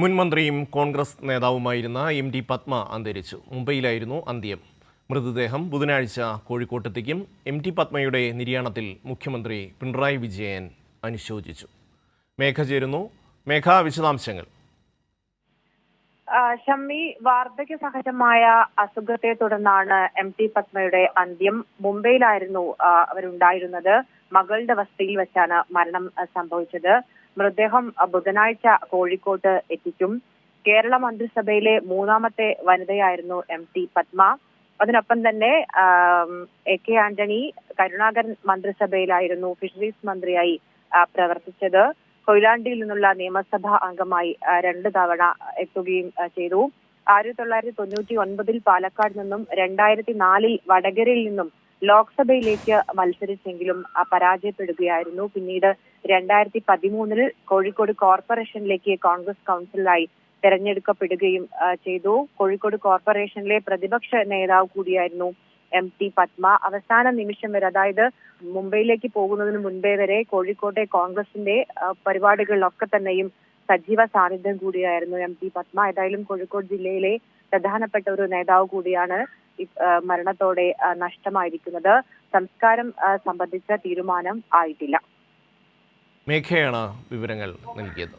മുൻ മന്ത്രിയും കോൺഗ്രസ് നേതാവുമായിരുന്ന എം.ടി. പത്മ അന്തരിച്ചു. മുംബൈയിലായിരുന്നു അന്ത്യം. മൃതദേഹം ബുധനാഴ്ച കോഴിക്കോട്ടെത്തിക്കും. എം.ടി. പത്മയുടെ നിര്യാണത്തിൽ മുഖ്യമന്ത്രി പിണറായി വിജയൻ അനുശോചിച്ചു. മേഘ ചേരുന്നു. മേഘ, വിശദാംശങ്ങൾ. ഷമ്മി, വാർദ്ധക്യ സഹജമായ അസുഖത്തെ തുടർന്നാണ് എം.ടി. പത്മയുടെ അന്ത്യം. മുംബൈയിലായിരുന്നു അവരുണ്ടായിരുന്നത്. മകളുടെ വസതിയിൽ വെച്ചാണ് മരണം സംഭവിച്ചത്. മൃതദേഹം ബുധനാഴ്ച കോഴിക്കോട്ട് എത്തിക്കും. കേരള മന്ത്രിസഭയിലെ മൂന്നാമത്തെ വനിതയായിരുന്നു എം.ടി. പത്മ. അതിനൊപ്പം തന്നെ എ.കെ. ആന്റണി, കരുണാകരൻ മന്ത്രിസഭയിലായിരുന്നു ഫിഷറീസ് മന്ത്രിയായി പ്രവർത്തിച്ചത്. കൊയിലാണ്ടിയിൽ നിന്നുള്ള നിയമസഭാ അംഗമായി 2 തവണ എത്തുകയും ചെയ്തു. 1999 പാലക്കാട് നിന്നും 2004 വടകരയിൽ നിന്നും ലോക്സഭയിലേക്ക് മത്സരിച്ചെങ്കിലും പരാജയപ്പെടുകയായിരുന്നു. പിന്നീട് 2013 കോഴിക്കോട് കോർപ്പറേഷനിലേക്ക് കോൺഗ്രസ് കൗൺസിലറായി തെരഞ്ഞെടുക്കപ്പെടുകയും ചെയ്തു. കോഴിക്കോട് കോർപ്പറേഷനിലെ പ്രതിപക്ഷ നേതാവ് കൂടിയായിരുന്നു എം.ടി. പത്മ. അവസാന നിമിഷം വരെ, അതായത് മുംബൈയിലേക്ക് പോകുന്നതിന് മുൻപേ വരെ കോഴിക്കോട്ടെ കോൺഗ്രസിന്റെ പരിപാടികളിലൊക്കെ തന്നെയും സജീവ സാന്നിധ്യം കൂടിയായിരുന്നു എം.ടി. പത്മ. ഏതായാലും കോഴിക്കോട് ജില്ലയിലെ പ്രധാനപ്പെട്ട ഒരു നേതാവ് കൂടിയാണ് മരണത്തോടെ നഷ്ടമായിരിക്കുന്നത്. സംസ്കാരം സംബന്ധിച്ച തീരുമാനം ആയിട്ടില്ല. മേഘയാണ് വിവരങ്ങൾ നൽകിയത്.